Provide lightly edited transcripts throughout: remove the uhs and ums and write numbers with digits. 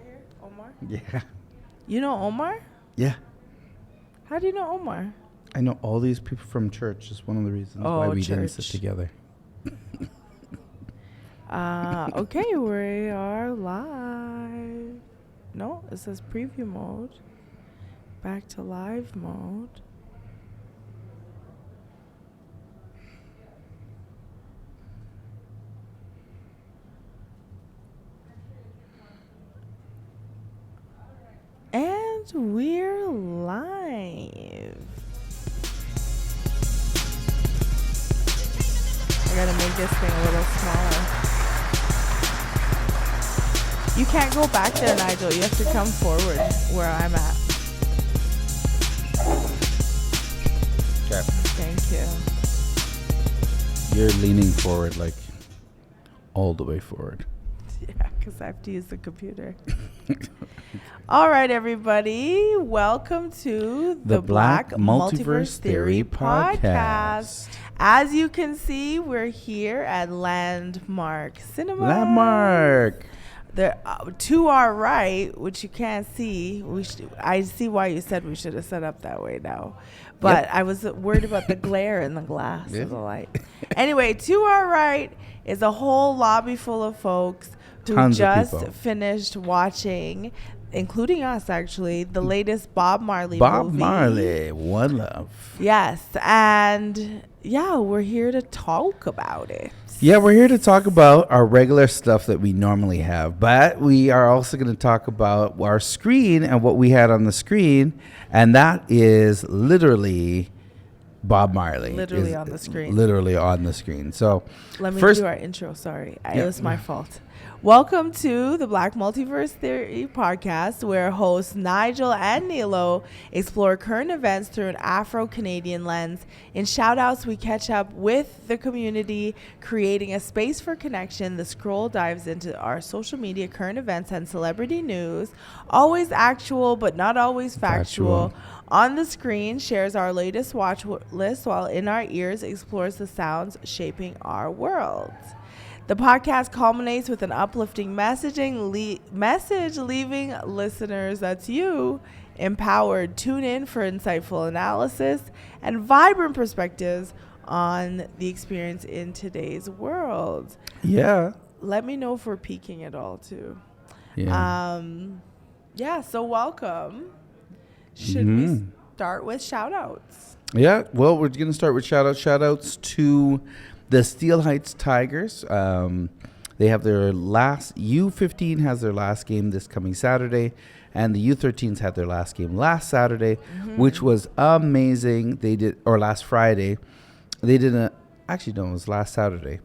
here? Omar? Yeah. You know Omar? Yeah. How do you know Omar? I know all these people from church. It's one of the reasons why we didn't sit church. together. Okay, we are live. No, it says preview mode. Back to live mode. And we're live. I gotta make this thing a little smaller. You can't go back there, Nigel. You have to come forward where I'm at. Okay. Thank you. You're leaning forward, like all the way forward. Yeah, because I have to use the computer. All right, everybody. Welcome to The Black Multiverse Theory Podcast. As you can see, we're here at Landmark Cinema. Landmark. To our right, which you can't see, I see why you said we should have set up that way now. But I was worried about the glare in the glass of the light. Anyway, to our right is a whole lobby full of folks who just finished watching, including us actually, the latest Bob Marley movie. Bob Marley, One Love. Yes, and yeah, we're here to talk about it. Yeah, we're here to talk about our regular stuff that we normally have, but we are also going to talk about our screen and what we had on the screen, and that is literally Bob Marley. Literally on the screen. Literally on the screen. So let me do our intro. Sorry, it was my fault. Welcome to the Black Multiverse Theory Podcast, where hosts Nigel and Nilo explore current events through an Afro-Canadian lens. In shout-outs, we catch up with the community, creating a space for connection. The scroll dives into our social media, current events, and celebrity news. Always actual, but not always factual. On the screen, shares our latest watch list, while in our ears, explores the sounds shaping our world. The podcast culminates with an uplifting message, leaving listeners, that's you, empowered. Tune in for insightful analysis and vibrant perspectives on the experience in today's world. Yeah. Let me know if we're peaking at all, too. Yeah. So welcome. Should we start with shout-outs? Yeah, well, we're going to start with shout-outs. Shout-outs to the Steel Heights Tigers. They have their last, U15 has their last game this coming Saturday, and the U13s had their last game last Saturday, which was amazing. They did, or last Friday. They did it was last Saturday.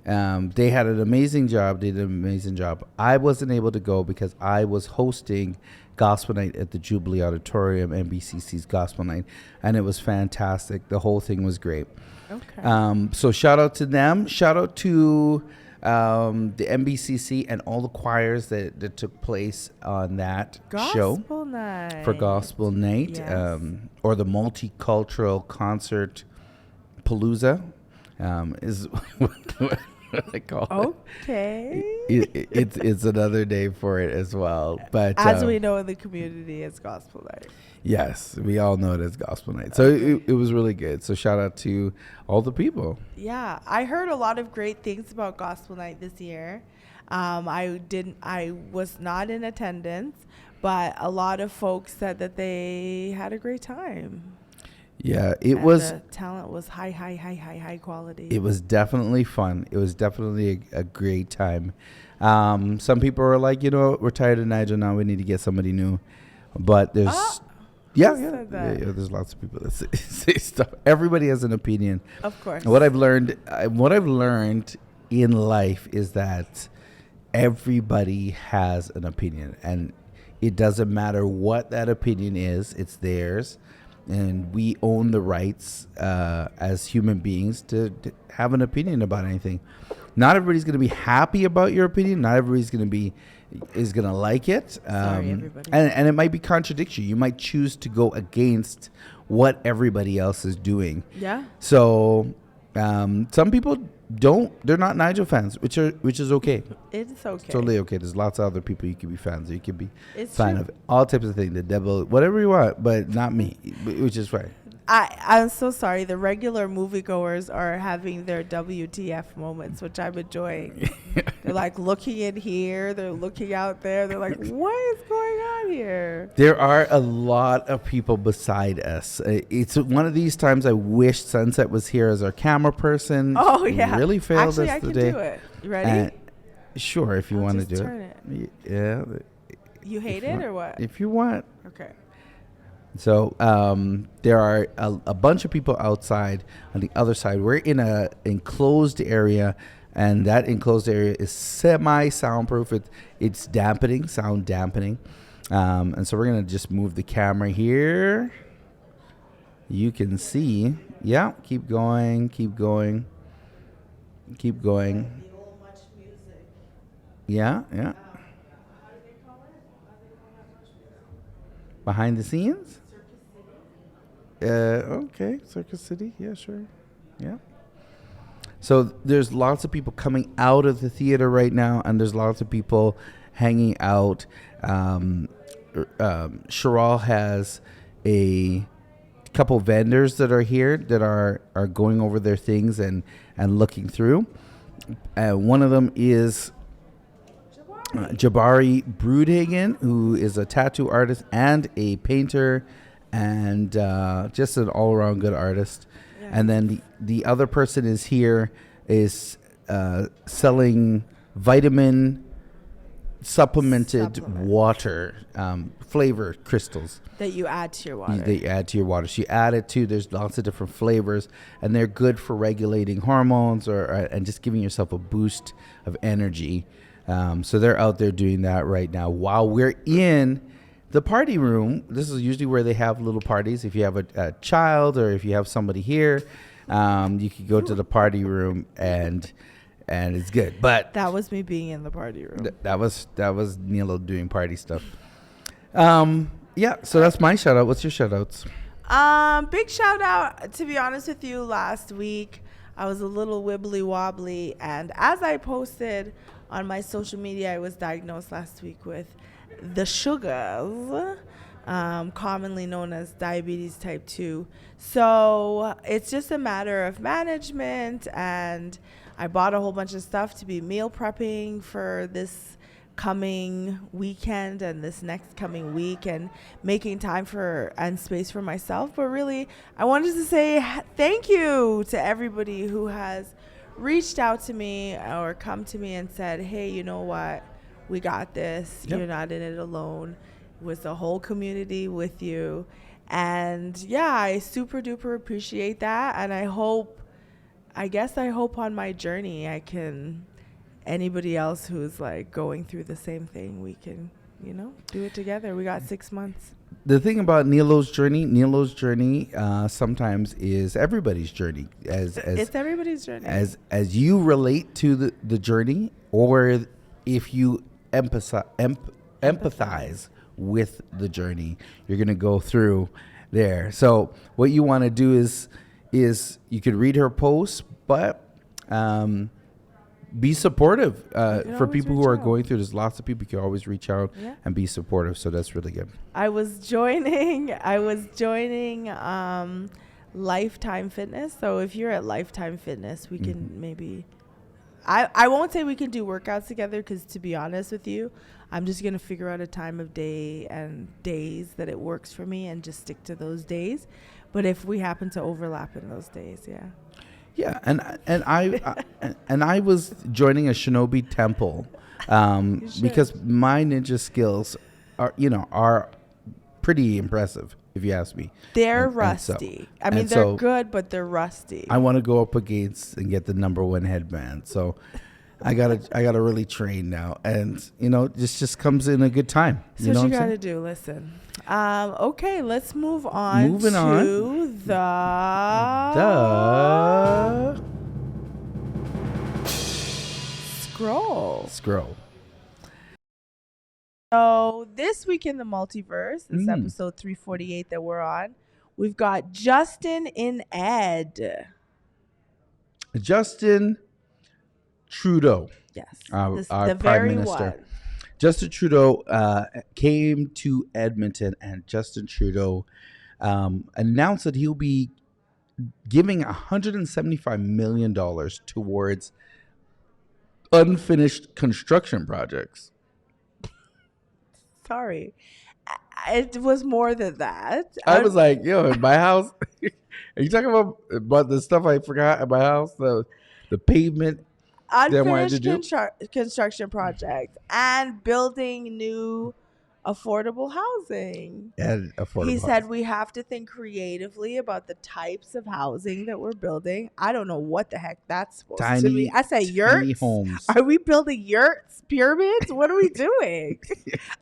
They had an amazing job. They did an amazing job. I wasn't able to go because I was hosting Gospel Night at the Jubilee Auditorium, NBCC's Gospel Night, and it was fantastic. The whole thing was great. Okay. So shout out to them. Shout out to the NBCC and all the choirs that took place on that show. Gospel Night. For Gospel Night. Yes. Or the Multicultural Concert Palooza is what I call it. Okay. It's another name for it as well. But as we know in the community, it's Gospel Night. Yes, we all know it as Gospel Night. So it was really good. So shout out to all the people. Yeah, I heard a lot of great things about Gospel Night this year. I was not in attendance, but a lot of folks said that they had a great time. Yeah, the talent was high quality. It was definitely fun. It was definitely a great time. Some people are like, we're tired of Nigel now. We need to get somebody new. But there's there's lots of people that say stuff. Everybody has an opinion. Of course. And what I've learned in life is that everybody has an opinion, and it doesn't matter what that opinion is. It's theirs. And we own the rights as human beings to have an opinion about anything. Not everybody's going to be happy about your opinion. Not everybody's going to like it. Sorry, everybody. And it might be contradiction. You might choose to go against what everybody else is doing. Yeah. So Some people don't. They're not Nigel fans, which is okay. It's okay. It's totally okay. There's lots of other people you could be fans of. You could be It's fan true. of all types of things. The devil, whatever you want, but not me, which is fine. I'm so sorry. The regular moviegoers are having their WTF moments, which I'm enjoying. They're like looking in here. They're looking out there. They're like, what is going on here? There are a lot of people beside us. It's one of these times I wish Sunset was here as our camera person. Oh, yeah. Really failed Actually, us I can today. do it. You ready? Sure, if you I'll want to just do turn it. Yeah. You hate if it you or what? If you want. Okay. So there are a bunch of people outside on the other side. We're in a enclosed area, and that enclosed area is semi-soundproof. It's dampening, sound dampening. And so we're going to just move the camera here. You can see. Yeah, keep going, keep going. Keep going. Yeah, yeah. Behind the scenes? Okay, Circus City. Yeah, sure. Yeah. So there's lots of people coming out of the theater right now, and there's lots of people hanging out. Chiral has a couple vendors that are here that are going over their things and looking through. One of them is Jabari Broodhagen, who is a tattoo artist and a painter and just an all-around good artist. Yeah. And then the other person is here is selling vitamin supplemented water, flavor crystals. That you add to your water. That you add to your water. So you add it to, there's lots of different flavors, and they're good for regulating hormones and just giving yourself a boost of energy. So they're out there doing that right now while we're in the party room. This is usually where they have little parties. If you have a child or if you have somebody here, you could go to the party room and it's good. But that was me being in the party room. That was Nilo doing party stuff. Yeah, so that's my shout out. What's your shout outs? Big shout out, to be honest with you, last week I was a little wibbly wobbly, and as I posted on my social media, I was diagnosed last week with the sugars, commonly known as diabetes type 2. So it's just a matter of management, and I bought a whole bunch of stuff to be meal prepping for this coming weekend and this next coming week, and making time for and space for myself. But really, I wanted to say thank you to everybody who has reached out to me or come to me and said, hey, you know what, we got this. Yep. You're not in it alone. It was the whole community with you. And yeah, I super duper appreciate that. And I hope on my journey anybody else who's like going through the same thing, we can, do it together. We got 6 months. The thing about Nilo's journey sometimes is everybody's journey. It's everybody's journey. As you relate to the journey, or if you empathize with the journey, you're going to go through there. So what you want to do is you could read her posts, but be supportive for people who are going through. There's lots of people you can always reach out and be supportive. So that's really good. I was joining Lifetime Fitness. So if you're at Lifetime Fitness, we can maybe, I won't say we can do workouts together, because to be honest with you, I'm just going to figure out a time of day and days that it works for me and just stick to those days. But if we happen to overlap in those days, yeah. Yeah, and I was joining a Shinobi temple because my ninja skills are pretty impressive, if you ask me. They're rusty. They're good, but they're rusty. I want to go up against and get the #1 headband. So I gotta really train now, and this just comes in a good time. So what you gotta do. Listen. Okay, let's move on. Moving to the scroll. So this week in the multiverse, this episode 348 that we're on, we've got Justin in Ed. Justin Trudeau, Yes, our the prime very minister. one. Justin Trudeau came to Edmonton, and Justin Trudeau announced that he'll be giving $175 million towards unfinished construction projects. Sorry, it was more than that. I was like, yo, in my house, are you talking about the stuff I forgot at my house? The pavement that I wanted to Unfinished do? construction projects and building new affordable housing. And He affordable said housing. we have to think creatively about the types of housing that we're building. I don't know what the heck that's supposed to be. I say Tiny yurts. homes. Are we building yurts, pyramids? What are we doing?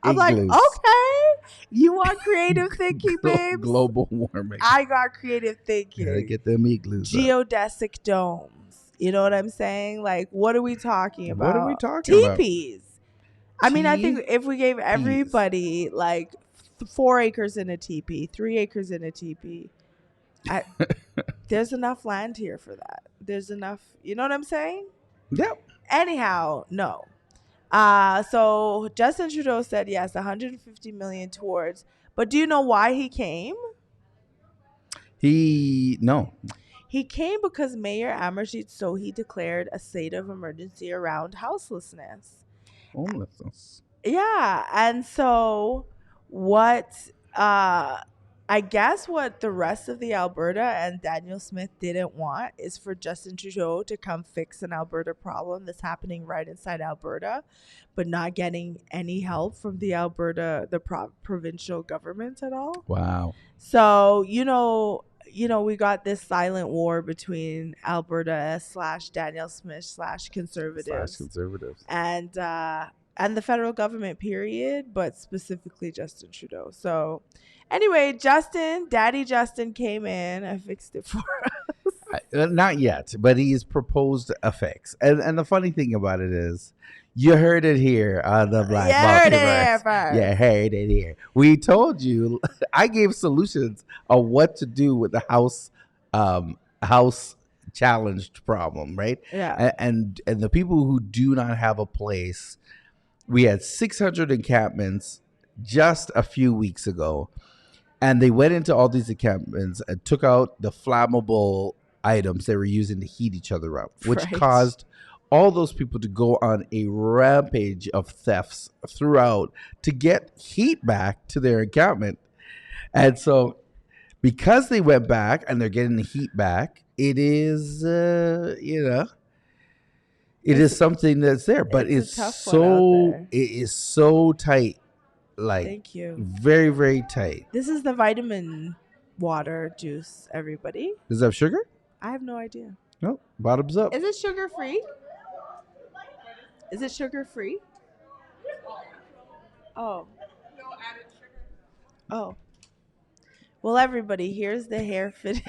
I'm like, Igloos. okay, you want creative thinking, babes? Global warming. I got creative Gotta thinking. get them igloos up. Geodesic domes. You know what I'm saying? Like, what are we talking about? What are we talking about? Teepees. I mean, I think if we gave everybody like 4 acres in a teepee, 3 acres in a teepee, there's enough land here for that. There's enough. You know what I'm saying? Yep. Anyhow, no. So Justin Trudeau said yes, 150 million towards. But do you know why he came? No. He came because Mayor Amarjeet Sohi declared a state of emergency around houselessness. Homelessness. Yeah, and so what I guess what the rest of the Alberta and Daniel Smith didn't want is for Justin Trudeau to come fix an Alberta problem that's happening right inside Alberta, but not getting any help from the provincial government at all. Wow. So, we got this silent war between Alberta / Daniel Smith / conservatives. And the federal government, period, but specifically Justin Trudeau. So anyway, Daddy Justin came in and fixed it for us. Not yet, but he's proposed a fix. And the funny thing about it is, you heard it here on the Black Multiverse. You heard it here. We told you. I gave solutions on what to do with the house challenged problem, right? Yeah. And the people who do not have a place. We had 600 encampments just a few weeks ago, and they went into all these encampments and took out the flammable items they were using to heat each other up, which caused all those people to go on a rampage of thefts throughout to get heat back to their encampment. And so because they went back and they're getting the heat back, it is, it is something that's there, but it is so tight. Like, thank you. Very, very tight. This is the vitamin water juice, everybody. Does it have sugar? I have no idea. No, bottoms up. Is it sugar free? Is it sugar free? Oh. No added sugar. Oh. Well, everybody, here's the hair fit.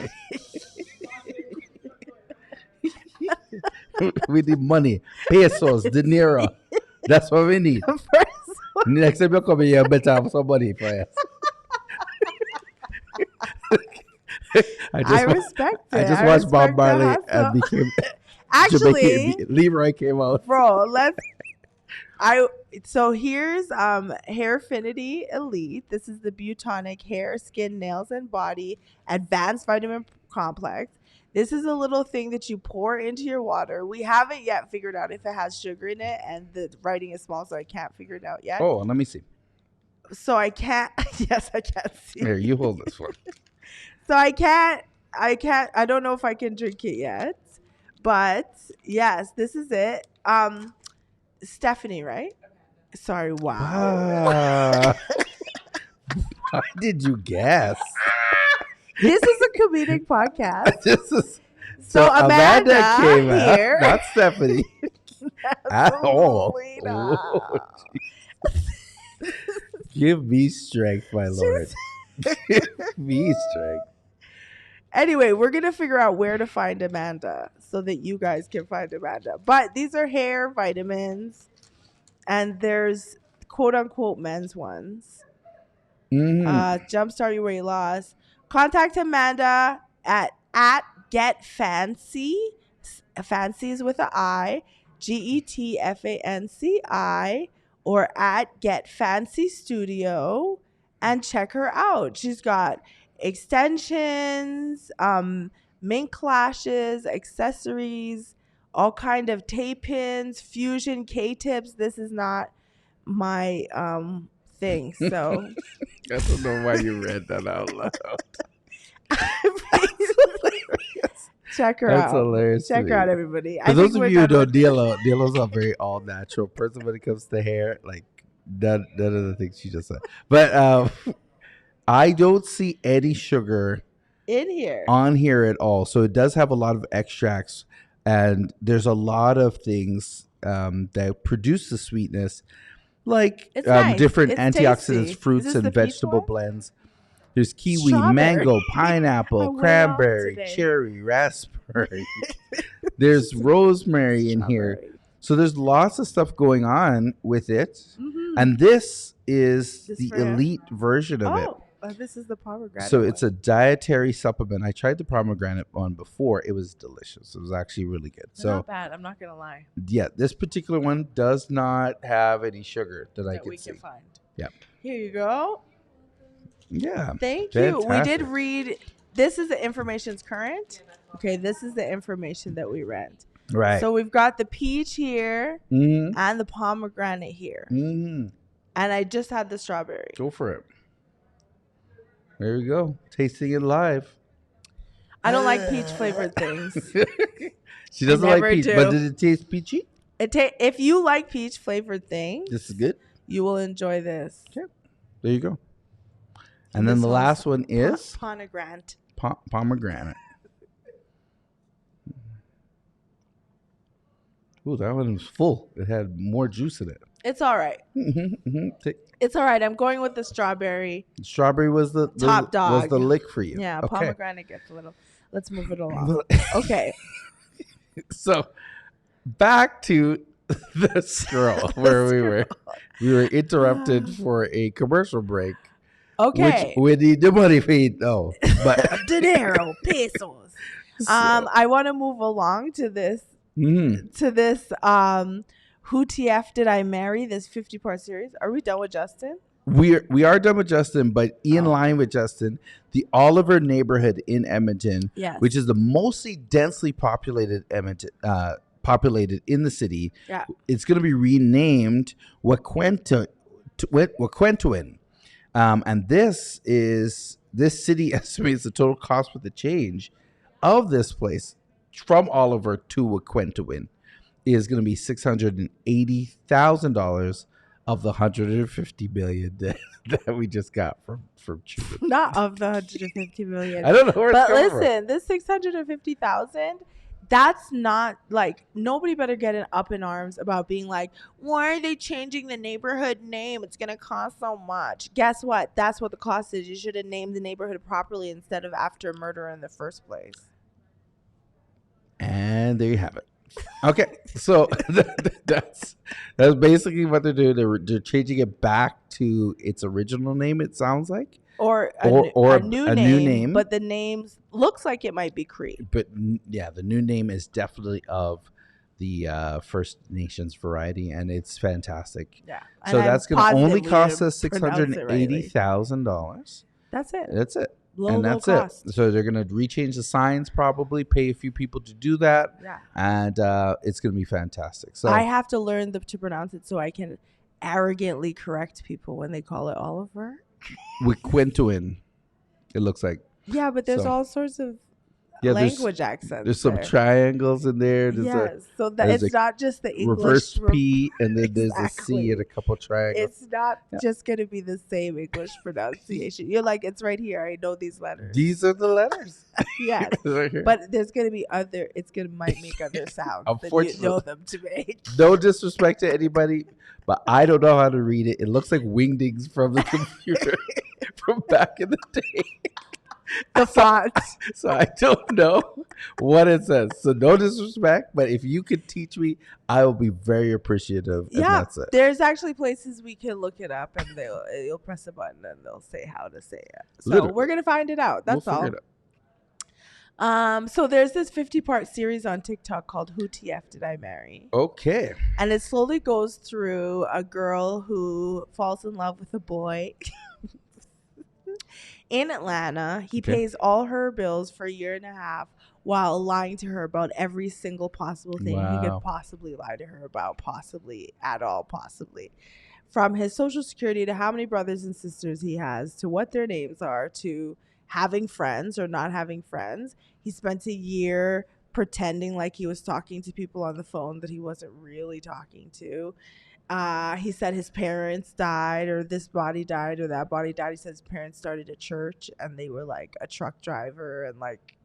We need money, pesos, dinero. That's what we need. Next time you come here, you better have somebody for us. I respect it. I just watched Bob Marley and became actually Leroy came out. Bro, so here's Hairfinity Elite. This is the Butonic Hair, Skin, Nails, and Body Advanced Vitamin Complex. This is a little thing that you pour into your water. We haven't yet figured out if it has sugar in it, and the writing is small, so I can't figure it out yet. Oh, let me see. So I can't. Yes, I can't see. Here, you hold this one. So I can't. I don't know if I can drink it yet, but yes, this is it. Stephanie, right? Sorry. Wow. Why did you guess? This is a comedic podcast. This is so Amanda came here. Out, not Stephanie. At all. Give me strength, my Lord. Give me strength. Anyway, we're going to figure out where to find Amanda so that you guys can find Amanda. But these are hair vitamins, and there's quote-unquote men's ones. Jumpstart your weight loss. Contact Amanda at Get Fancy Fancies with an I, GETFANCI, or at Get Fancy Studio, and check her out. She's got extensions, mink lashes, accessories, all kind of Tay-pins, fusion K-tips. This is not my thing, so I don't know why you read that out loud. check her That's out. hilarious. Check her out, everybody. For those of you who don't, Dielo's a very all natural person when it comes to hair. Like none of the things she just said. But I don't see any sugar in here on here at all. So it does have a lot of extracts, and there's a lot of things that produce the sweetness, like nice. different It's antioxidants, tasty. fruits, and vegetable blends. There's kiwi, Strawberry. mango, pineapple, cranberry, cherry, raspberry. There's rosemary in here. So there's lots of stuff going on with it. Mm-hmm. And this is the elite version of it. This is the pomegranate. So it's a dietary supplement. I tried the pomegranate one before. It was delicious. It was actually really good. They're not bad. I'm not going to lie. Yeah, this particular one does not have any sugar that I can see. Can find. Yeah. Here you go. Yeah. Thank you. We did read. This is the information's current. Okay, this is the information that we read. Right. So we've got the peach here and the pomegranate here. And I just had the strawberry. Go for it. There you go. Tasting it live. I don't like peach flavored things. She doesn't like peach, but did it taste peachy? If you like peach flavored things, this is good. You will enjoy this. Okay. There you go. And then the last one is pomegranate. Pomegranate. Ooh, that one was full. It had more juice in it. It's all right. It's all right. I'm going with the strawberry. Strawberry was the top dog. Was the lick for you? Yeah, okay. Pomegranate gets a little. Let's move it along. Okay. So back to the scroll where we were. We were interrupted for a commercial break. Okay. Which we need the money feed though. But dinero, pesos. I want to move along to this. To this Who TF Did I Marry? This 50-part series. Are we done with Justin? We are done with Justin, but in line with Justin, the Oliver neighborhood in Edmonton, which is the mostly densely populated populated in the city, it's going to be renamed Waquentuin. And this city estimates the total cost with the change of this place from Oliver to Waquentuin is going to be $680,000 of the $150 million that we just got from Trudeau. Not of the $150 million. I don't know where it's coming from. But listen, this $650,000, that's not like, nobody better get up in arms about being like, why are they changing the neighborhood name? It's going to cost so much. Guess what? That's what the cost is. You should have named the neighborhood properly instead of after murder in the first place. And there you have it. Okay, so that's basically what they're doing. They're changing it back to its original name. It sounds like, or a new name, but the name looks like it might be Cree. But yeah, the new name is definitely of the First Nations variety, and it's fantastic. Yeah, so that's going to only cost us $680,000. That's it. That's it. Low, and that's cost. it. So they're going to rechange the signs, probably pay a few people to do that. Yeah. And it's going to be fantastic. So I have to learn to pronounce it so I can arrogantly correct people when they call it Oliver. Waquentuin, it looks like. Yeah, but there's all sorts of language accents. There's some triangles in there. So that it's not just the English reverse P, and then there's a C and a couple triangles. It's not just going to be the same English pronunciation. You're like, it's right here. I know these letters. These are the letters. Yes, but there's going to be other. Might make other sounds. Unfortunately, you know them to make. No disrespect to anybody, but I don't know how to read it. It looks like wingdings from the computer from back in the day. The font. So I don't know what it says. So no disrespect, but if you could teach me, I will be very appreciative. Yeah, and that's it. There's actually places we can look it up, and you'll press a button and they'll say how to say it. So we're gonna find it out. That's all. So there's this 50-part series on TikTok called Who TF Did I Marry? Okay. And it slowly goes through a girl who falls in love with a boy in Atlanta. He Okay. pays all her bills for a year and a half while lying to her about every single possible thing he could Wow. possibly lie to her about, possibly at all, possibly. From his social security to how many brothers and sisters he has to what their names are to having friends or not having friends. He spent a year pretending like he was talking to people on the phone that he wasn't really talking to. He said his parents died, or this body died, or that body died. He said his parents started a church and they were like a truck driver and like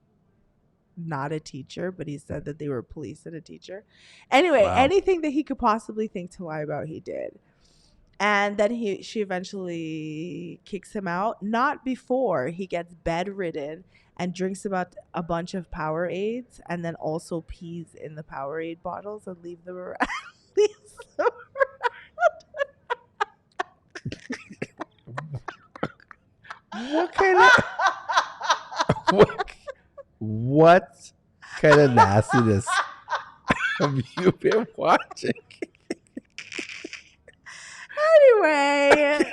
not a teacher, but he said that they were police and a teacher. Anyway, Wow. anything that he could possibly think to lie about, he did. And then she eventually kicks him out, not before he gets bedridden and drinks about a bunch of Powerades and then also pees in the Powerade bottles and leaves them around. Leaves them What kind of what kind of nastiness have you been watching? Anyway,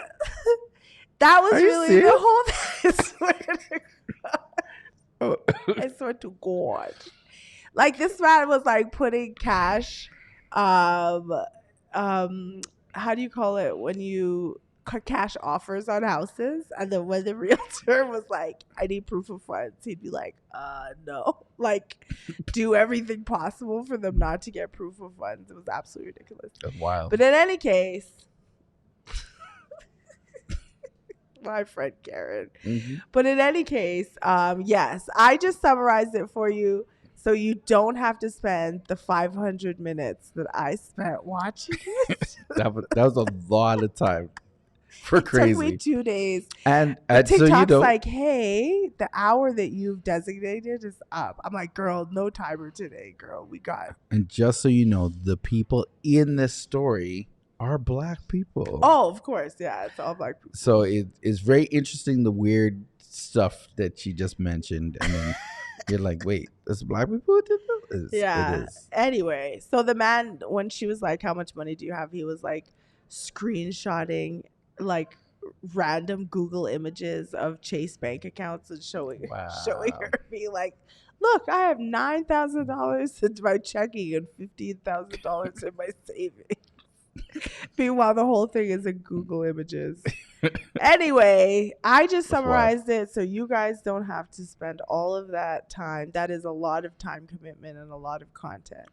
that was Are you really serious? the whole thing. I swear to God. Oh. I swear to God. Like this man was like putting cash, how do you call it when you cash offers on houses, and then when the realtor was like, I need proof of funds, he'd be like, no. Like do everything possible for them not to get proof of funds. It was absolutely ridiculous. That's wild. But in any case, my friend Karen. Mm-hmm. But in any case, yes, I just summarized it for you so you don't have to spend the 500 minutes that I spent watching it. That was a lot of time for It took me crazy. 2 days. And TikTok's so you know, like, hey, the hour that you've designated is up. I'm like, girl, no timer today, girl. We got. and just so you know, the people in this story are black people. Oh, of course, yeah, it's all black people. So it is very interesting, the weird stuff that she just mentioned, and then you're like, wait, there's black people who did this? Yeah. It is. Anyway, so the man, when she was like, how much money do you have? He was like screenshotting like random Google images of Chase bank accounts and showing Wow. her, being like, look, I have $9,000 in my checking and $15,000 in my savings. Meanwhile, the whole thing is in Google images. Anyway, I just That's summarized it so you guys don't have to spend all of that time. That is a lot of time commitment and a lot of content.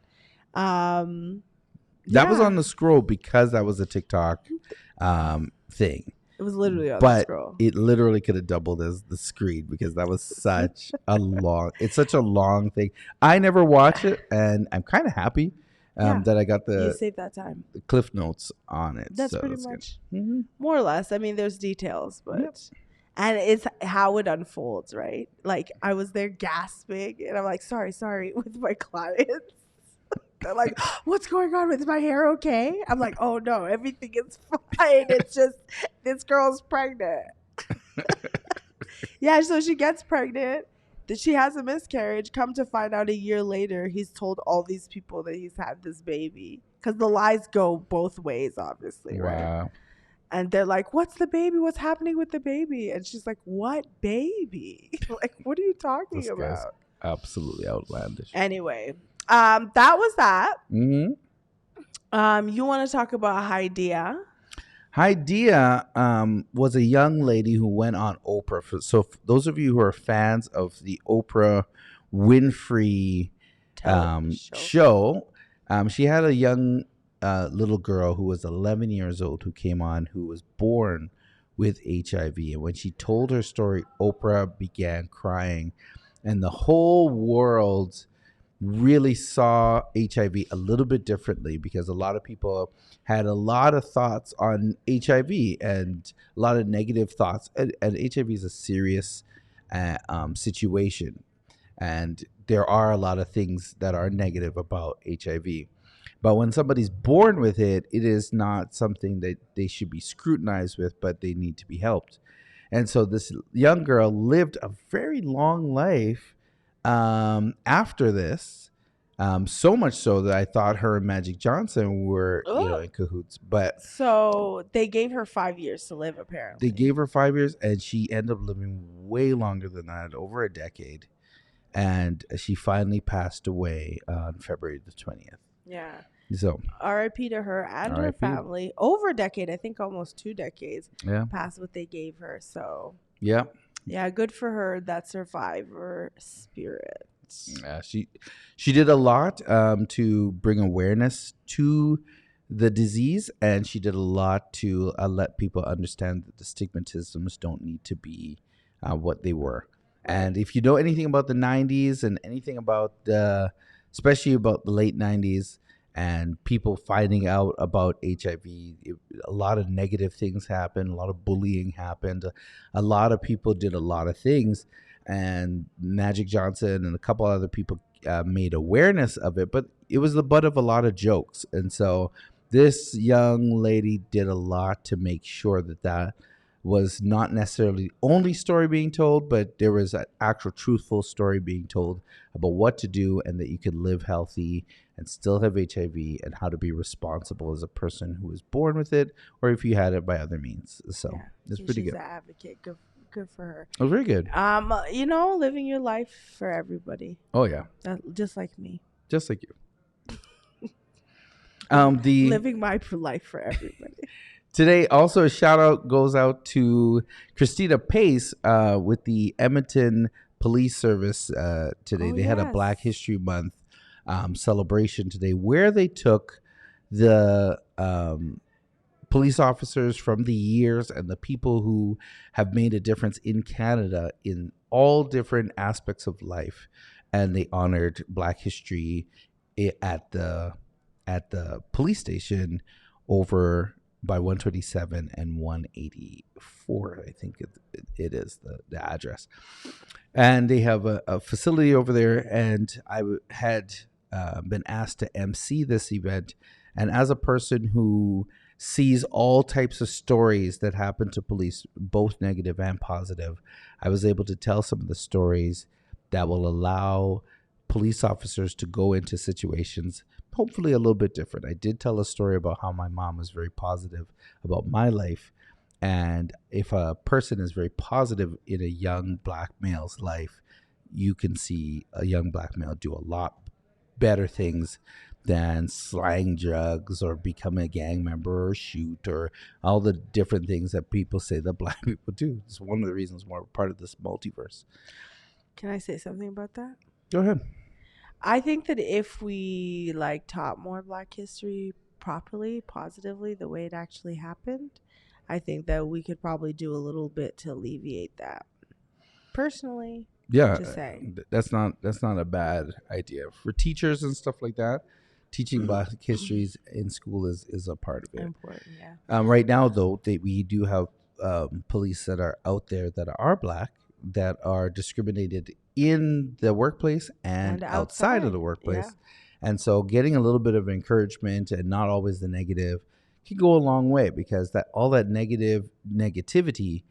That was on the scroll because that was a TikTok thing. It was literally on the But scroll. it literally could have doubled as the screen because that was such it's such a long thing. I never watch it, and I'm kind of happy that I got You the save that time. cliff notes on it. That's so pretty good. much Mm-hmm. more or less. I mean, there's details, but Yep. and it's how it unfolds, right? Like I was there gasping, and I'm like, sorry, with my clients. They're like, what's going on? Is my hair okay? I'm like, oh no, everything is fine. It's just this girl's pregnant. Yeah, so she gets pregnant. That she has a miscarriage. Come to find out a year later, he's told all these people that he's had this baby. Because the lies go both ways, obviously, right? Wow. And they're like, what's the baby? What's happening with the baby? And she's like, what baby? Like, what are you talking This guy's about? absolutely outlandish. Anyway, that was that. Mm-hmm. You want to talk about Hydeia? Hydeia was a young lady who went on Oprah. So those of you who are fans of the Oprah Winfrey show, she had a young little girl who was 11 years old who came on, who was born with HIV. And when she told her story, Oprah began crying, and the whole world really saw HIV a little bit differently because a lot of people had a lot of thoughts on HIV and a lot of negative thoughts. And HIV is a serious situation. And there are a lot of things that are negative about HIV. But when somebody's born with it, it is not something that they should be scrutinized with, but they need to be helped. And so this young girl lived a very long life after this, so much so that I thought her and Magic Johnson were, in cahoots. But So they gave her 5 years to live, apparently. they gave her 5 years, and she ended up living way longer than that, over a decade. And she finally passed away on February the 20th. Yeah. So R.I.P. to her and her R.I.P. family. Over a decade, I think almost 2 decades yeah, past what they gave her. So yeah, yeah, good for her. That survivor spirit. yeah. She did a lot to bring awareness to the disease, and she did a lot to let people understand that the stigmatisms don't need to be what they were. And if you know anything about the 90s and anything about especially about the late 90s and people finding out about HIV, a lot of negative things happened, a lot of bullying happened, a lot of people did a lot of things, and Magic Johnson and a couple other people made awareness of it, but it was the butt of a lot of jokes. And so this young lady did a lot to make sure that was not necessarily the only story being told, but there was an actual truthful story being told about what to do and that you could live healthy and still have HIV, and how to be responsible as a person who was born with it or if you had it by other means. So it's pretty good. She's an advocate. Good for her. It was very good. Living your life for everybody. Oh yeah, just like me. Just like you. Living my life for everybody. Today, also a shout out goes out to Christina Pace with the Edmonton Police Service today. They had a Black History Month celebration today where they took the police officers from the years and the people who have made a difference in Canada in all different aspects of life, and they honored Black history at the police station over by 127 and 184, I think it is the address. And they have a facility over there, and I had been asked to MC this event. And as a person who sees all types of stories that happen to police, both negative and positive, I was able to tell some of the stories that will allow police officers to go into situations hopefully a little bit different. I did tell a story about how my mom was very positive about my life. And if a person is very positive in a young Black male's life, you can see a young Black male do a lot better things than slang drugs or become a gang member or shoot or all the different things that people say that Black people do. It's one of the reasons why we're part of this multiverse. Can I say something about that? Go ahead. I think that if we taught more Black history properly, positively, the way it actually happened, I think that we could probably do a little bit to alleviate that. Personally, yeah, just saying. That's not a bad idea for teachers and stuff like that. Teaching Black histories in school is a part of it. Important, yeah. Right now, though, we do have police that are out there that are Black, that are discriminated in the workplace and outside of the workplace. Yeah. And so getting a little bit of encouragement and not always the negative can go a long way, because that all that negativity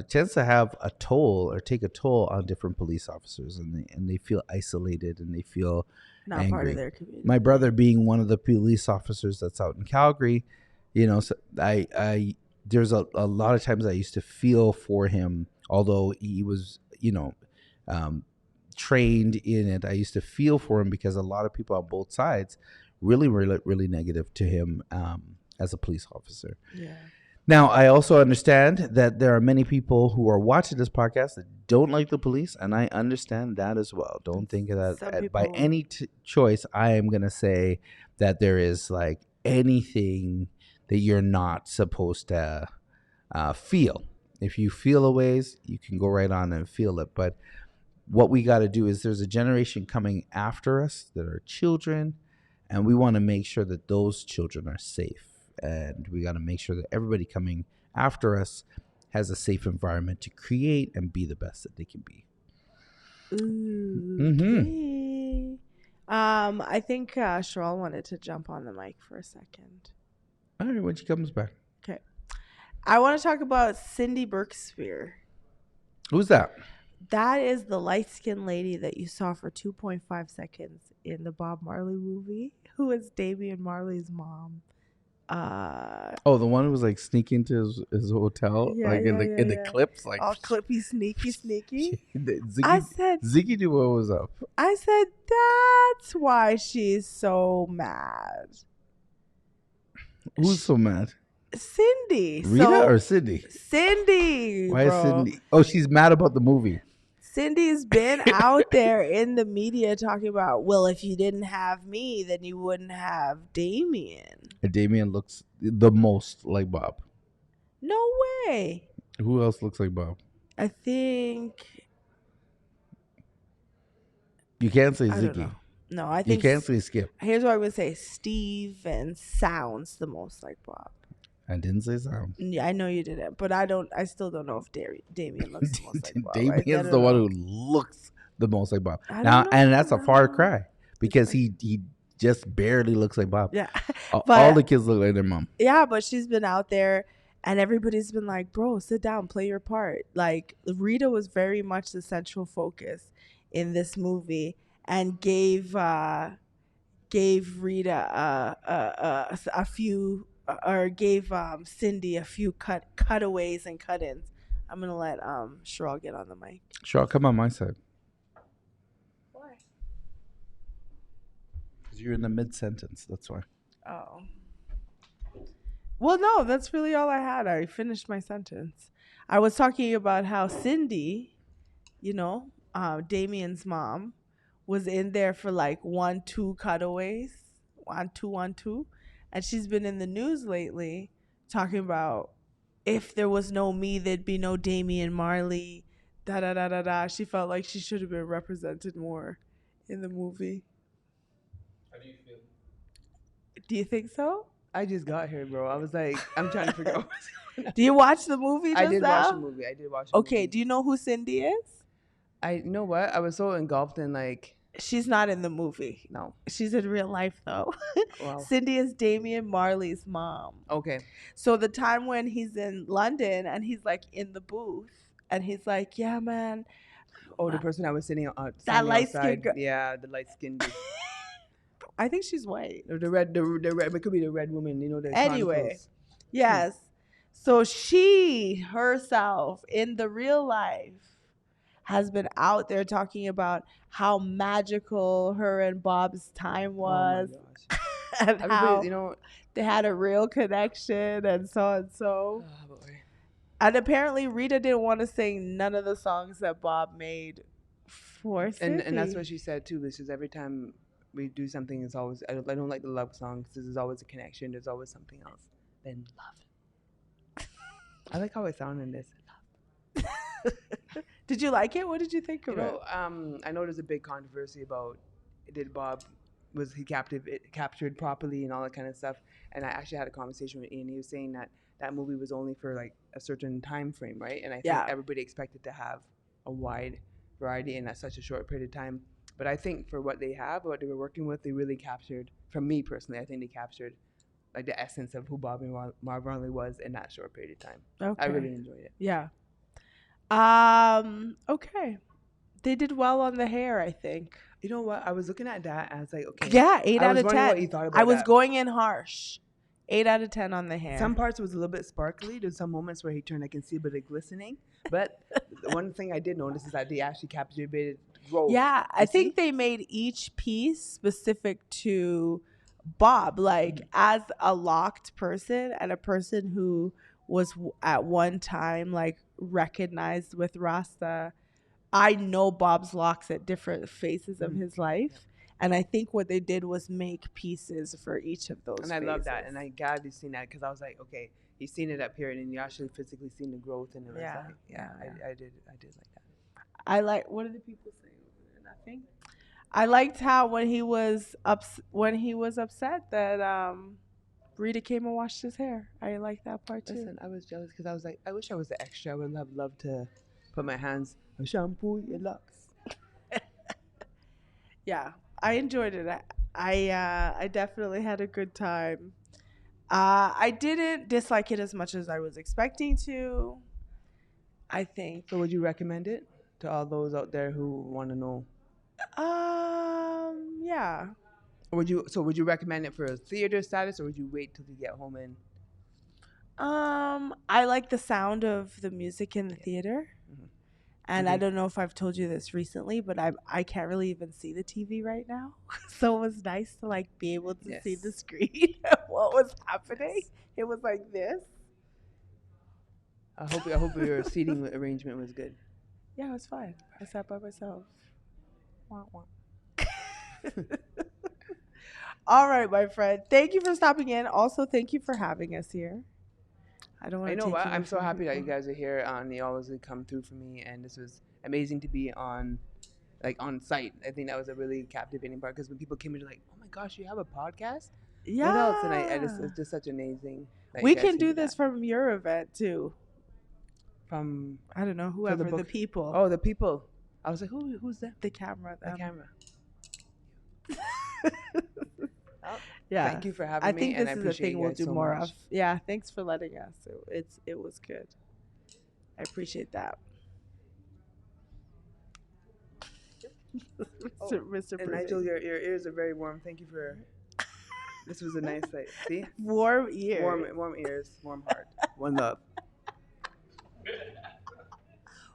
tends to have a toll or take a toll on different police officers, and they feel isolated and they feel not angry. Part of their community. My brother being one of the police officers that's out in Calgary, so I there's a lot of times I used to feel for him, although he was, trained in it. I used to feel for him because a lot of people on both sides really, really, really negative to him as a police officer. Yeah. Now, I also understand that there are many people who are watching this podcast that don't like the police, and I understand that as well. Don't think of that by any choice. I am going to say that there is anything that you're not supposed to feel. If you feel a ways, you can go right on and feel it. But what we got to do is there's a generation coming after us that are children, and we want to make sure that those children are safe. And we got to make sure that everybody coming after us has a safe environment to create and be the best that they can be. Okay. I think Cheryl wanted to jump on the mic for a second. All right, when she comes back. Okay. I want to talk about Cindy Berkspear. Who's that? That is the light-skinned lady that you saw for 2.5 seconds in the Bob Marley movie, who is Damian Marley's mom. Oh, the one who was like sneaking to his hotel, Yeah, like yeah, in the yeah. clips, like All clippy, sneaky. I Ziggy said, Ziggy knew what was up. that's why she's so mad. Who's so mad? Cindy. Rita or Cindy? Cindy, Why is bro. Cindy? Oh, she's mad about the movie. Cindy's been out there in the media talking about, well, if you didn't have me, then you wouldn't have Damien. And Damien looks the most like Bob. No way. Who else looks like Bob? I think. You can't say I don't Ziggy. know. No, I You think. can't say Skip. Here's what I would say: Steven sounds the most like Bob. I didn't say sound. Yeah, I know you didn't, but I don't. I still don't know if Damien looks the most like Bob. Damien's the one who looks the most like Bob. I Now, don't know. and that's a far cry because he just barely looks like Bob. Yeah, All the kids look like their mom. Yeah, but she's been out there, and everybody's been like, "Bro, sit down, play your part." Like Rita was very much the central focus in this movie, and gave Rita a few, or gave Cindy a few cutaways and cut-ins. I'm gonna let Sherelle get on the mic. Sure, I'll come on my side. Why? Because you're in the mid sentence. That's why. Oh. Well, no, that's really all I had. I finished my sentence. I was talking about how Cindy, Damien's mom, was in there for like 1-2 cutaways, 1-2, and she's been in the news lately talking about if there was no me, there'd be no Damian Marley. Da da da da da. She felt like she should have been represented more in the movie. How do you feel? Do you think so? I just got here, bro. I was like, I'm trying to figure out what's going on. Do you watch the movie just I did now? watch the movie. Okay, do you know who Cindy is? You know what? I was so engulfed in like. She's not in the movie. No. She's in real life though. Wow. Cindy is Damian Marley's mom. Okay. So the time when he's in London and he's like in the booth and he's like, yeah, man. Oh, the person I was sitting that light skinned girl. Yeah, the light skinned. I think she's white. The red. It could be the red woman. The anyway. Chronicles. Yes. So she herself in the real life has been out there talking about how magical her and Bob's time was. Oh my gosh. And how You they had a real connection and so and so. Oh boy. And apparently Rita didn't want to sing none of the songs that Bob made for Cindy. And that's what she said too. This is every time we do something, it's always I don't like the love songs. There's always a connection. There's always something else than love. I like how I sound in this. Did you like it? What did you think of it? I know there's a big controversy about did Bob was he captured properly and all that kind of stuff. And I actually had a conversation with Ian. He was saying that movie was only for like a certain time frame, right? And I think everybody expected to have a wide variety in such a short period of time. But I think for what they were working with, they really captured. For me personally, I think they captured like the essence of who Bob and Marley was in that short period of time. Okay. I really enjoyed it. Yeah. Okay. They did well on the hair, I think. You know what? I was looking at that and I was like, okay. Yeah, 8 out of 10. What you thought about I was that. going in harsh. 8 out of 10 on the hair. Some parts was a little bit sparkly. There's some moments where he turned, I can see a bit of glistening. But one thing I did notice is that they actually captured growth. Yeah, I think they made each piece specific to Bob. Like, as a locked person and a person who was at one time, like, recognized with Rasta, I know Bob's locks at different phases of his life. And I think what they did was make pieces for each of those And phases. I love that. And I'm glad you've seen that because I was like, okay, you've seen it up here and then you actually physically seen the growth. And it was Yeah, like, I did like that. I like, what are the people saying over there? Nothing? I liked how when he was upset that Rita came and washed his hair. I like that part too. Listen, I was jealous because I was like, I wish I was the extra. I would have loved to put my hands and shampoo your locks. Yeah, I enjoyed it. I definitely had a good time. I didn't dislike it as much as I was expecting to. I think. So would you recommend it? to all those out there who want to know? Yeah. Or would you recommend it for a theater status, or would you wait till you get home and? I like the sound of the music in the theater. Mm-hmm. And I don't know if I've told you this recently, but I can't really even see the TV right now. So it was nice to like be able to see the screen what was happening. Yes. It was like this. I hope your seating arrangement was good. Yeah, it was fine. I sat by myself. Wah, wah. All right, my friend. Thank you for stopping in. Also, thank you for having us here. I don't want to. I know take what. you I'm away so from happy that you people. guys are here. And you always come through for me, and this was amazing to be on site. I think that was a really captivating part because when people came in, they're like, "Oh my gosh, you have a podcast? Yeah. What else?" And it's just such amazing. That We you guys can do that. this from your event too. From I don't know, whoever the book. people. Oh, the people. I was like, who's that? The camera. The camera. Yeah. Thank you for having me. I think and this I is a appreciate thing you we'll guys do so more much. of. Yeah, thanks for letting us. It was good. I appreciate that. Mr. And Pretty. Nigel, your ears are very warm. Thank you for. This was a nice sight. See, Warm ears. warm ears, warm heart, one love.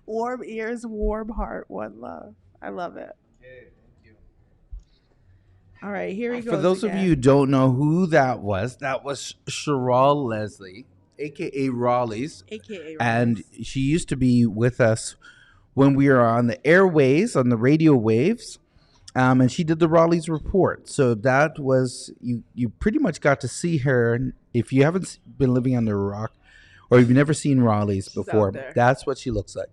Warm ears, warm heart, one love. I love it. Okay, thank you. All right, here he goes. For those of you who don't know who that was Sherelle Leslie, aka Raleigh's, AKA and Rice. she used to be with us when we were on the airways, on the radio waves, and she did the Raleigh's report. So that was you pretty much got to see her. If you haven't been living under a rock, or you've never seen Raleigh's She's out before, there. that's what she looks like.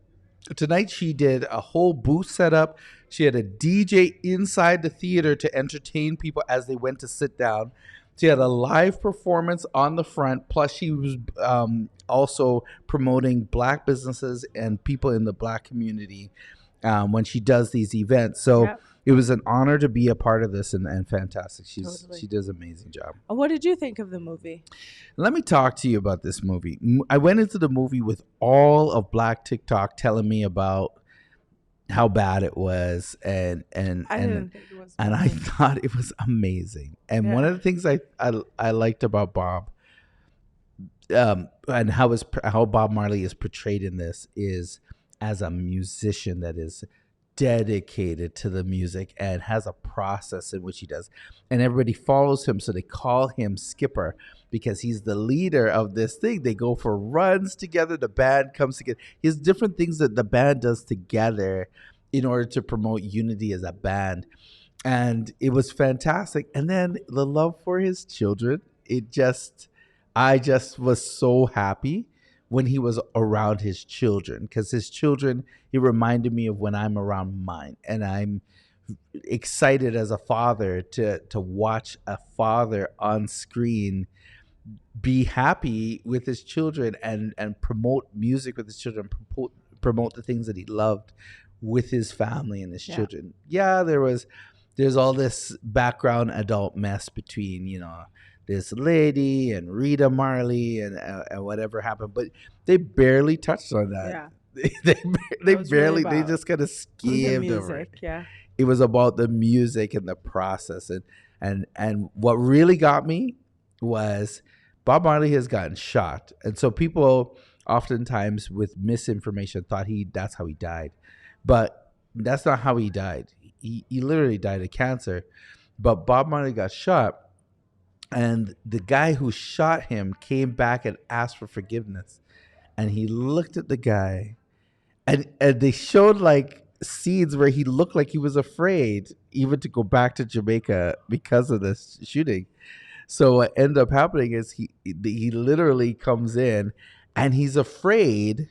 Tonight she did a whole booth setup. She had a DJ inside the theater to entertain people as they went to sit down. She had a live performance on the front. Plus, she was also promoting Black businesses and people in the Black community when she does these events. So Yep. it was an honor to be a part of this, and fantastic. She does an amazing job. What did you think of the movie? Let me talk to you about this movie. I went into the movie with all of Black TikTok telling me about how bad it was, and I didn't think it was. and I thought it was amazing. And one of the things I liked about Bob, and how Bob Marley is portrayed in this is as a musician that is dedicated to the music and has a process in which he does, and everybody follows him, so they call him Skipper because he's the leader of this thing. They go for runs together, the band comes together. He has different things that the band does together in order to promote unity as a band, and it was fantastic. And then the love for his children, I just was so happy when he was around his children, because his children, it reminded me of when I'm around mine. And I'm excited as a father to watch a father on screen be happy with his children and promote music with his children, promote the things that he loved with his family and his children. Yeah, there's all this background adult mess between, this lady and Rita Marley and whatever happened, but they barely touched on that. Yeah. they barely, they just kind of The skimmed over it. music, yeah. It was about the music and the process, and what really got me was Bob Marley has gotten shot, and so people oftentimes with misinformation thought that's how he died, but that's not how he died. He literally died of cancer, but Bob Marley got shot. And the guy who shot him came back and asked for forgiveness. And he looked at the guy, and they showed like scenes where he looked like he was afraid even to go back to Jamaica because of this shooting. So what ended up happening is he literally comes in and he's afraid,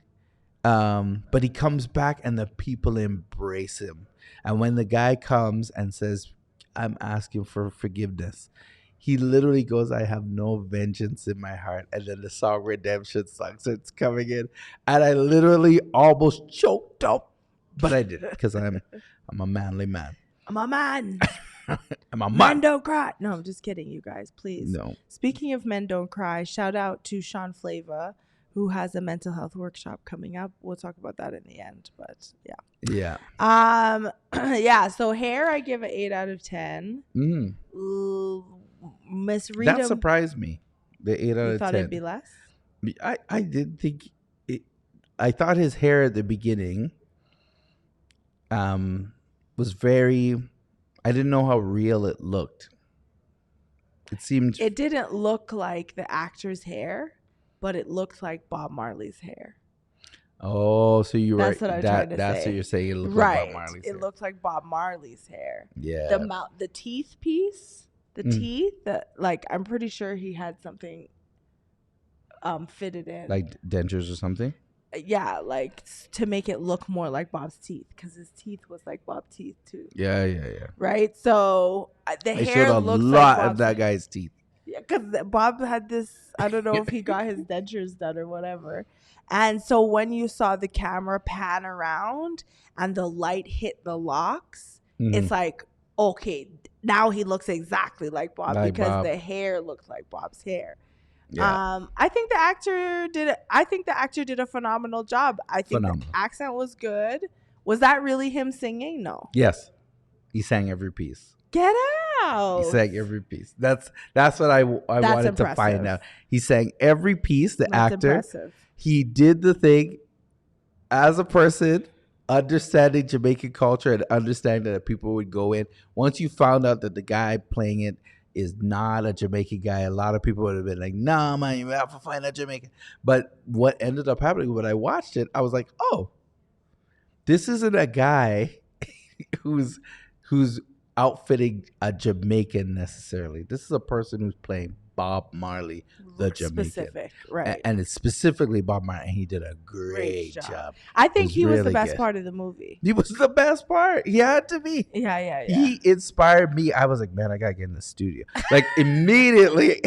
but he comes back and the people embrace him. And when the guy comes and says, "I'm asking for forgiveness," he literally goes, "I have no vengeance in my heart." And then the song Redemption song starts coming in. And I literally almost choked up. But I didn't, because I'm a manly man. I'm a man. I'm a Men man. don't cry. No, I'm just kidding, you guys. Please. No. Speaking of Men Don't Cry, shout out to Sean Flava who has a mental health workshop coming up. We'll talk about that in the end, but yeah. Yeah. Yeah. So Hair, I give an 8 out of 10. Miss Rita, That surprised me. The 8 out you of thought 10. it'd be less? I didn't think it. I thought his hair at the beginning was very. I didn't know how real it looked. It seemed. It didn't look like the actor's hair, but it looked like Bob Marley's hair. Oh, so you were. That's what I'm trying to That's say. what you're saying. It looked Right. like Bob Marley's It hair. looked like Bob Marley's hair. Yeah. The teeth piece, the teeth, that like I'm pretty sure he had something fitted in. Like dentures or something. Yeah, like to make it look more like Bob's teeth, because his teeth was like Bob's teeth too. Yeah. Right. So the They hair showed a looks lot like of that guy's teeth. Yeah, because Bob had this. I don't know if he got his dentures done or whatever. And so when you saw the camera pan around and the light hit the locks, it's like, okay, now he looks exactly like Bob, because the hair looks like Bob's hair. Yeah. I think the actor did a phenomenal job. I think the accent was good. Was that really him singing? No. Yes. He sang every piece. Get out. He sang every piece. That's what I wanted to find out. He sang every piece. The That's actor. impressive. He did the thing as a person, understanding Jamaican culture and understanding that people would go in. Once you found out that the guy playing it is not a Jamaican guy, a lot of people would have been like, nah, man, you have to find a Jamaican. But what ended up happening when I watched it, I was like, oh, this isn't a guy who's outfitting a Jamaican necessarily. This is a person who's playing Bob Marley, the Jamaican. Specific, right. And it's specifically Bob Marley, and he did a great job. I think he was the really best good. part of the movie. He was the best part. He had to be. Yeah. He inspired me. I was like, man, I gotta get in the studio. Like immediately,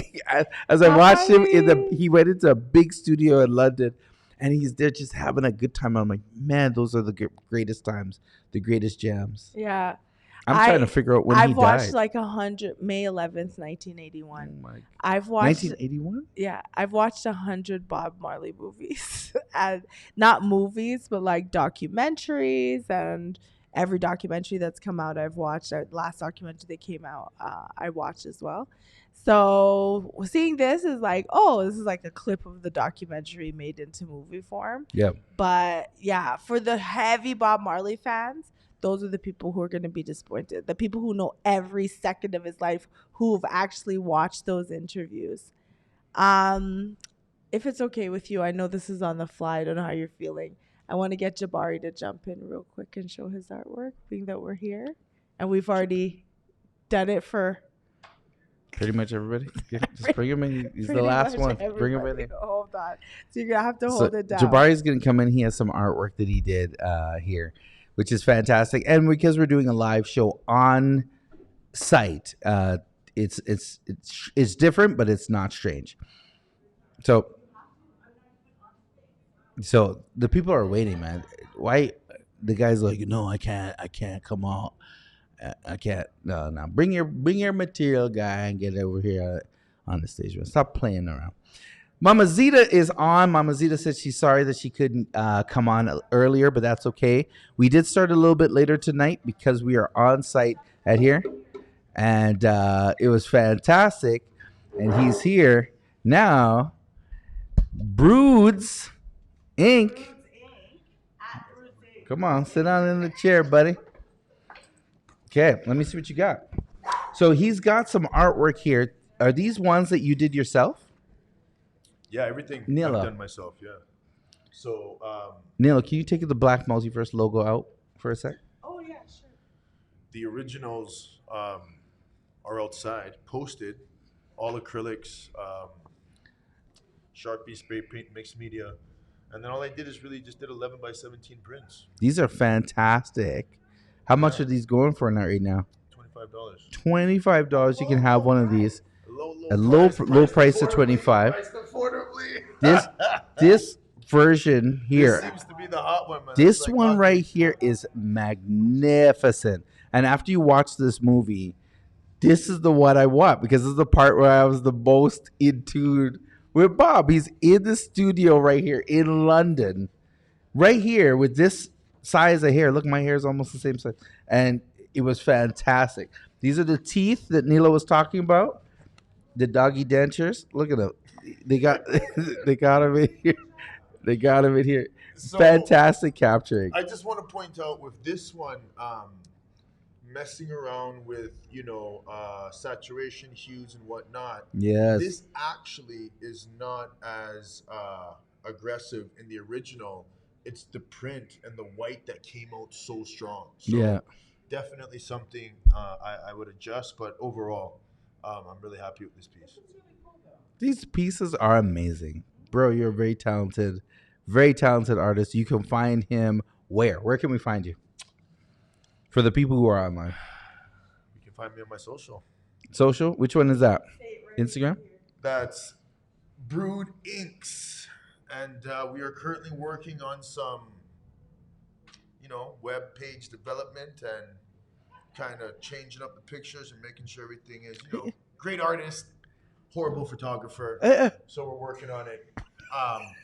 as I watched him he went into a big studio in London, and he's there just having a good time. I'm like, man, those are the greatest times, the greatest jams. Yeah. I'm trying to figure out when he died. I've watched like 100, May 11th, 1981. Oh my God. I've watched 1981? Yeah, I've watched 100 Bob Marley movies. And not movies, but like documentaries, and every documentary that's come out I've watched. The last documentary that came out, I watched as well. So seeing this is like, oh, this is like a clip of the documentary made into movie form. Yep. But yeah, for the heavy Bob Marley fans, those are the people who are going to be disappointed. The people who know every second of his life, who've actually watched those interviews. If it's okay with you, I know this is on the fly. I don't know how you're feeling. I want to get Jabari to jump in real quick and show his artwork, being that we're here. And we've already done it for... Pretty much everybody. Just bring him in. He's the last one. Bring him in. Hold on. So you're going to have to hold it down. Jabari's going to come in. He has some artwork that he did here, which is fantastic. And because we're doing a live show on site, it's different, but it's not strange. So the people are waiting, man. Why the guy's like, no, I can't come out. I can't. No. Bring your material, guy, and get over here on the stage. Stop playing around. Mama Zita is on. Mama Zita said she's sorry that she couldn't come on earlier, but that's okay. We did start a little bit later tonight because we are on site at here, and it was fantastic. And he's here now. Broods Inc. Come on, sit down in the chair, buddy. Okay, let me see what you got. So he's got some artwork here. Are these ones that you did yourself? Yeah, everything Nilo. I've done myself, yeah. So, Nilo, can you take the Black Multiverse logo out for a sec? Oh, yeah, sure. the originals are outside, posted, all acrylics, Sharpie, spray paint, mixed media. And then all I did is really just did 11 by 17 prints. These are fantastic. How much are these going for right now? $25. $25. You can have one of these. A low price of $25. This version here. This seems to be the hot one, man. This one right here is magnificent. And after you watch this movie, this is the one I want because this is the part where I was the most into with Bob. He's in the studio right here in London, right here with this size of hair. Look, my hair is almost the same size, and it was fantastic. These are the teeth that Nilo was talking about, the doggy dentures. Look at them. They got they got him in here. They got him in here. So, Fantastic capturing. I just want to point out with this one, messing around with saturation hues and whatnot. Yes. This actually is not as aggressive in the original. It's the print and the white that came out so strong. So Yeah. definitely something I would adjust, but overall, I'm really happy with this piece. These pieces are amazing. Bro, you're a very talented artist. You can find him where? Where can we find you? For the people who are online. You can find me on my social. Social? Which one is that? Instagram? That's Brood Inks. And we are currently working on some, web page development and kind of changing up the pictures and making sure everything is, great artist, horrible photographer. So we're working on it.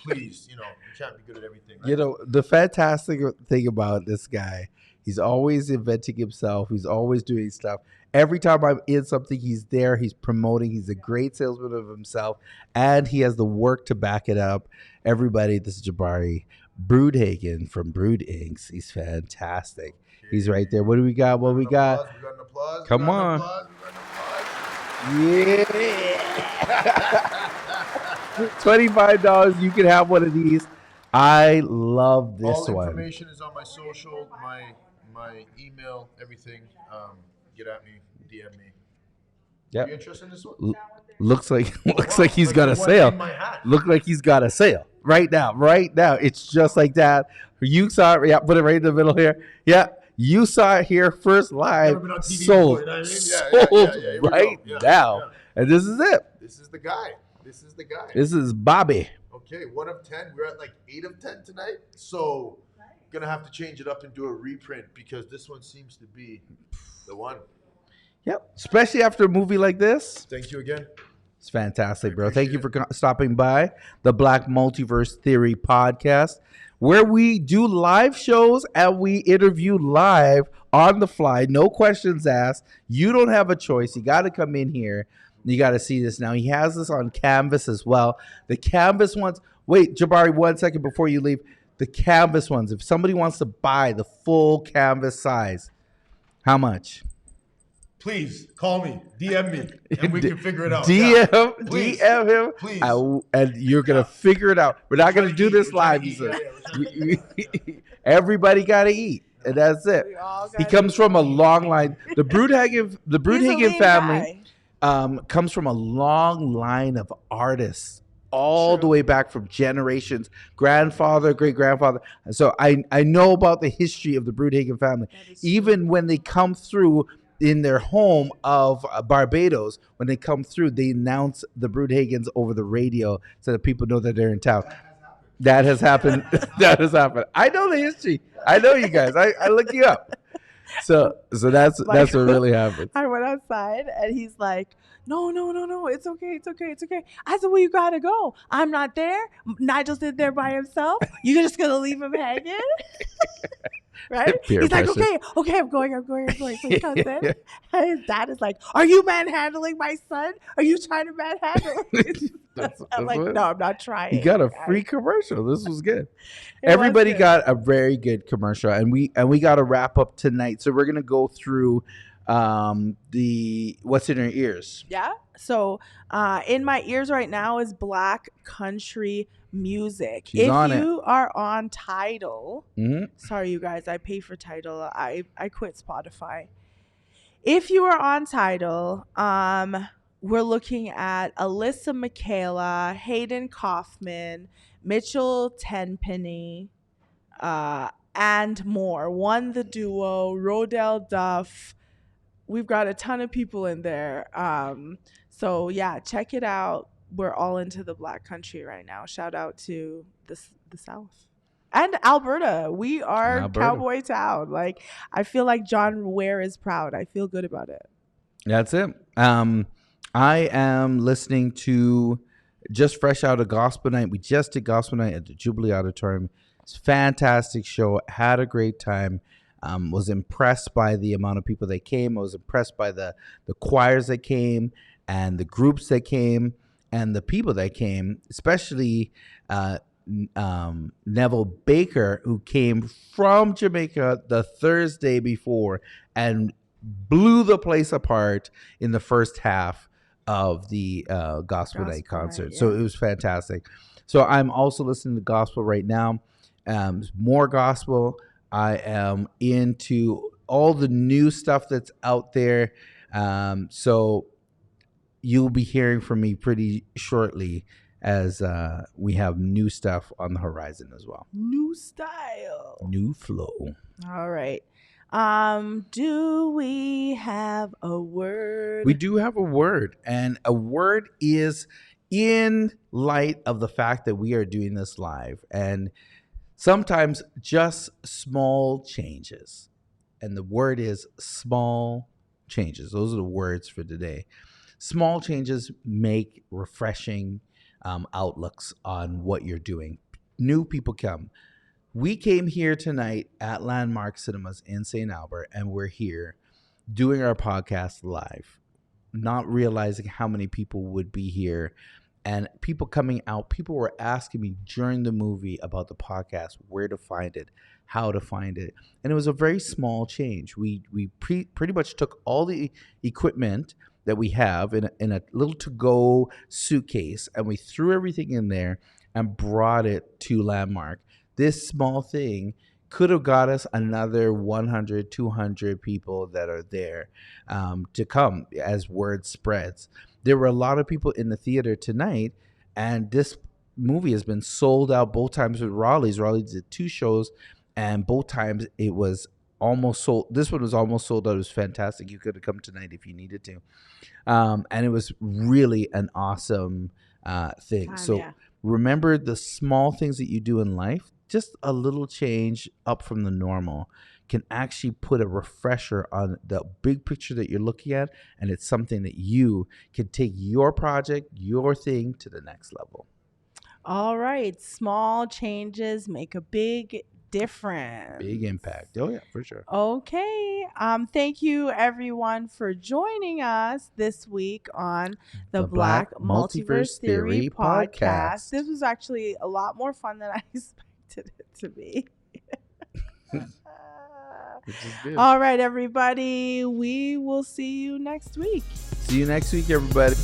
Please, you can't be good at everything. Right? The fantastic thing about this guy, he's always inventing himself. He's always doing stuff. Every time I'm in something, he's there. He's promoting. He's a great salesman of himself. And he has the work to back it up. Everybody, this is Jabari Broodhagen from Brood Inks. He's fantastic. He's right there. What do we got? What we got? We got an applause. Come on. Yeah. $25. You can have one of these. I love this All one. information is on my social, my email, everything. Get at me, DM me. Yep. You interested in this one? Looks like he's got a sale. Look like he's got a sale right now. It's just like that. You saw it. Yeah, put it right in the middle here. Yeah, you saw it here first live. Sold. Sold right now. And this is it. This is the guy. This is Bobby. Okay, 1 of 10. We're at like 8 of 10 tonight. So gonna have to change it up and do a reprint because this one seems to be the one. Yep. Especially after a movie like this. Thank you again. It's fantastic, bro. Thank you for stopping by the Black Multiverse Theory podcast, where we do live shows and we interview live on the fly. No questions asked. You don't have a choice. You got to come in here. You got to see this now. He has this on canvas as well. The canvas ones. Wait, Jabari, 1 second before you leave. The canvas ones. If somebody wants to buy the full canvas size, how much? Please call me, DM me, and we can figure it out. DM him, please. And you're gonna figure it out. We're not gonna do this live. Everybody gotta eat, and that's it. He comes from a long line. The Broodhagen family comes from a long line of artists, all the way back from generations, grandfather, great grandfather. So I know about the history of the Broodhagen family. Even when they come through in their home of Barbados, when they come through, they announce the Broodhagens over the radio so that people know that they're in town. That has happened. That has happened. I know the history. I know you guys. I look you up. So that's what really happened. I went outside and he's like, no, it's okay. I said, well, you gotta go. I'm not there. Nigel's in there by himself. You're just gonna leave him hanging? Right? He's like, okay, I'm going. So he comes in, and his dad is like, are you manhandling my son? Are you trying to manhandle him? I'm like, no, I'm not trying. You got a free commercial. This was good. Everybody got a very good commercial, and we got to wrap up tonight. So we're gonna go through the what's in your ears. Yeah. So in my ears right now is Black Country music. She's if on you are on Tidal, Mm-hmm. sorry you guys, I pay for Tidal. I quit Spotify. If you are on Tidal, we're looking at Alyssa Michaela, Hayden Kaufman, Mitchell Tenpenny, and more. One the Duo, Rodell Duff. We've got a ton of people in there. So yeah, check it out. We're all into the Black Country right now. Shout out to the South and Alberta. We are cowboy town. Like, I feel like John Ware is proud. I feel good about it. That's it. I am listening to just fresh out of gospel night. We just did gospel night at the Jubilee Auditorium. It's a fantastic show. Had a great time. Was impressed by the amount of people that came. I was impressed by the choirs that came and the groups that came and the people that came, especially Neville Baker, who came from Jamaica the Thursday before and blew the place apart in the first half of the gospel night concert. So it was fantastic. So I'm also listening to gospel right now. More gospel. I am into all the new stuff that's out there. So you'll be hearing from me pretty shortly as we have new stuff on the horizon as well. New style. New flow. All right. Do we have a word? We do have a word, and a word is in light of the fact that we are doing this live, and sometimes just small changes. And the word is small changes. Those are the words for today. Small changes make refreshing outlooks on what you're doing. New people come. We came here tonight at Landmark Cinemas in St. Albert, and we're here doing our podcast live, not realizing how many people would be here. And people coming out, people were asking me during the movie about the podcast, where to find it, how to find it. And it was a very small change. We pretty much took all the equipment that we have in a little to-go suitcase, and we threw everything in there and brought it to Landmark. This small thing could have got us another 100, 200 people that are there to come as word spreads. There were a lot of people in the theater tonight, and this movie has been sold out both times with Raleigh's. Raleigh did 2 shows, and both times it was almost sold. This one was almost sold out. It was fantastic. You could have come tonight if you needed to. And it was really an awesome thing. Remember the small things that you do in life. Just a little change up from the normal can actually put a refresher on the big picture that you're looking at, and it's something that you can take your project, your thing to the next level. All right. Small changes make a big difference. Big impact. Oh, yeah, for sure. Okay. Thank you, everyone, for joining us this week on the Black Multiverse Theory podcast. This was actually a lot more fun than I expected it to be. All right, everybody. We will see you next week. See you next week, everybody.